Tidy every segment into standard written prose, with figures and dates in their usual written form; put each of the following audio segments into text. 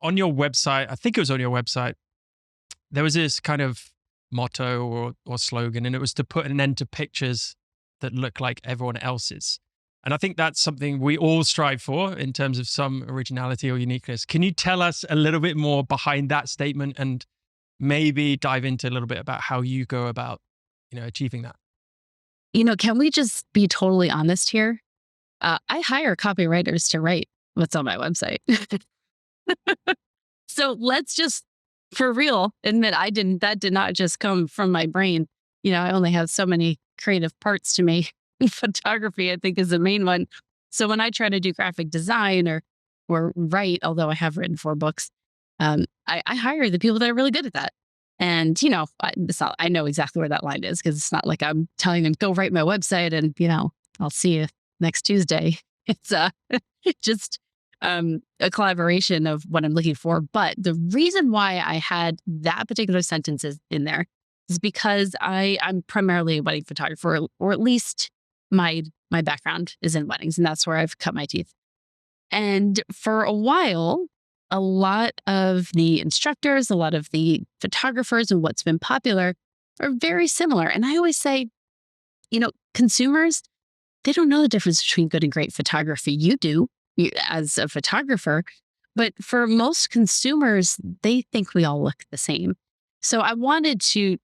on your website, I think it was on your website, there was this kind of motto or slogan, and it was to put an end to pictures that look like everyone else's. And I think that's something we all strive for in terms of some originality or uniqueness. Can you tell us a little bit more behind that statement and maybe dive into a little bit about how you go about, achieving that? Can we just be totally honest here? I hire copywriters to write what's on my website. So let's just, for real, admit that did not just come from my brain. I only have so many creative parts to me. Photography, I think, is the main one. So when I try to do graphic design or write, although I have written 4 books, I hire the people that are really good at that. And, I know exactly where that line is because it's not like I'm telling them, go write my website and, I'll see you next Tuesday. It's just a collaboration of what I'm looking for. But the reason why I had that particular sentence in there is because I'm primarily a wedding photographer, or at least my background is in weddings, and that's where I've cut my teeth. And for a while, a lot of the instructors, a lot of the photographers, and what's been popular are very similar. And I always say, consumers, they don't know the difference between good and great photography. You do, as a photographer. But for most consumers, they think we all look the same. So I wanted to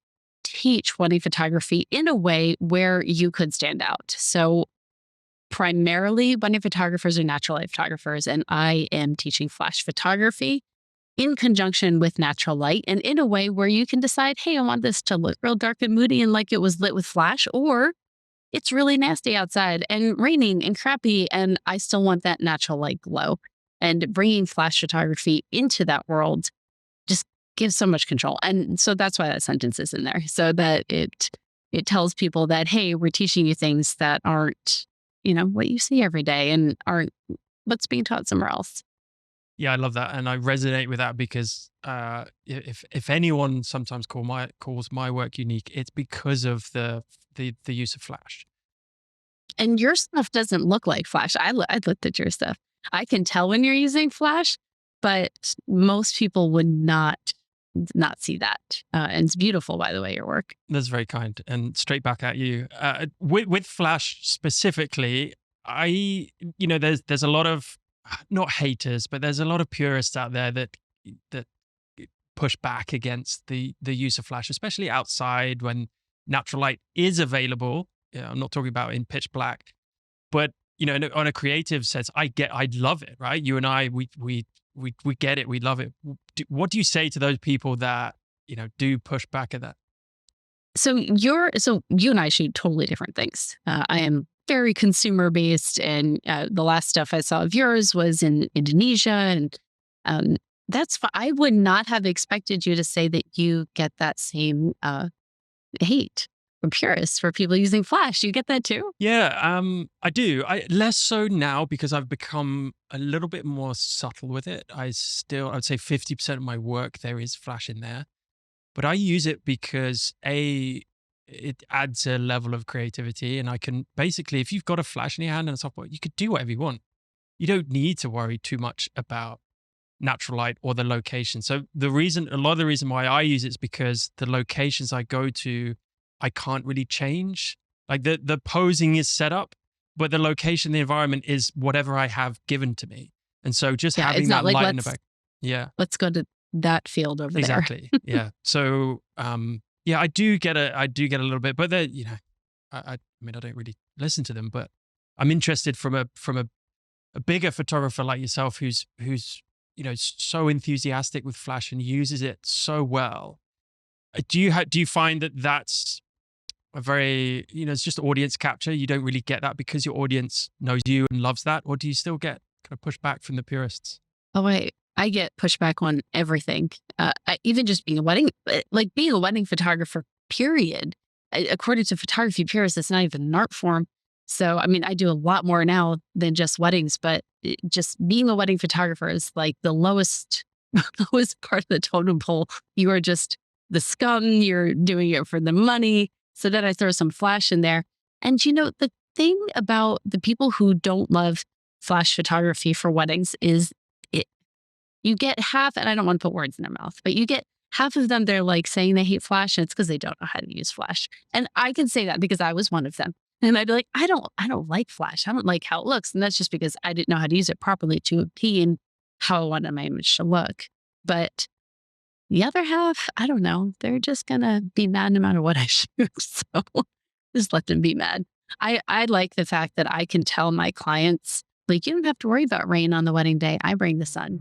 teach wedding photography in a way where you could stand out. So primarily, wedding photographers are natural light photographers, and I am teaching flash photography in conjunction with natural light, and in a way where you can decide, hey, I want this to look real dark and moody and like it was lit with flash, or it's really nasty outside and raining and crappy, and I still want that natural light glow. And bringing flash photography into that world just gives so much control. And so that's why that sentence is in there, so that it tells people that, hey, we're teaching you things that aren't, what you see every day and aren't what's being taught somewhere else. Yeah, I love that, and I resonate with that because if anyone sometimes calls my work unique, it's because of the use of flash. And your stuff doesn't look like flash. I looked at your stuff. I can tell when you're using flash, but most people would not see that. And it's beautiful, by the way, your work. That's very kind, and straight back at you. With flash specifically, there's a lot of, not haters, but there's a lot of purists out there that push back against the use of flash, especially outside when natural light is available. Yeah, I'm not talking about in pitch black, but on a creative sense, I love it, right? You and I, we get it, we love it. What do you say to those people that do push back at that? So you and I shoot totally different things. I am very consumer based, and the last stuff I saw of yours was in Indonesia, and I would not have expected you to say that you get that same hate from purists for people using flash. You get that too? Yeah, I do. I less so now because I've become a little bit more subtle with it. I'd say 50% of my work there is flash in there, but I use it because it adds a level of creativity, and I can basically, if you've got a flash in your hand and a software, you could do whatever you want. You don't need to worry too much about natural light or the location. So a lot of the reason why I use it is because the locations I go to, I can't really change. Like the posing is set up, but the location, the environment is whatever I have given to me. And so just Yeah, having it's not that like light in the back. Yeah, let's go to that field over there. exactly. Yeah. So, yeah, I do get a little bit, but I mean, I don't really listen to them, but I'm interested from a bigger photographer like yourself who's so enthusiastic with flash and uses it so well. Do you find that that's a very, it's just audience capture? You don't really get that because your audience knows you and loves that, or do you still get kind of pushback from the purists? Oh, I get pushback on everything. Even just being being a wedding photographer, period. According to photography purists, it's not even an art form. So, I mean, I do a lot more now than just weddings, but just being a wedding photographer is like the lowest, lowest part of the totem pole. You are just the scum. You're doing it for the money. So then I throw some flash in there. And the thing about the people who don't love flash photography for weddings is you get half, and I don't want to put words in their mouth, but you get half of them, they're like saying they hate Flash, and it's because they don't know how to use Flash. And I can say that because I was one of them. And I'd be like, I don't like Flash. I don't like how it looks. And that's just because I didn't know how to use it properly to obtain how I wanted my image to look. But the other half, I don't know. They're just gonna be mad no matter what I shoot. So just let them be mad. I like the fact that I can tell my clients, like, you don't have to worry about rain on the wedding day. I bring the sun.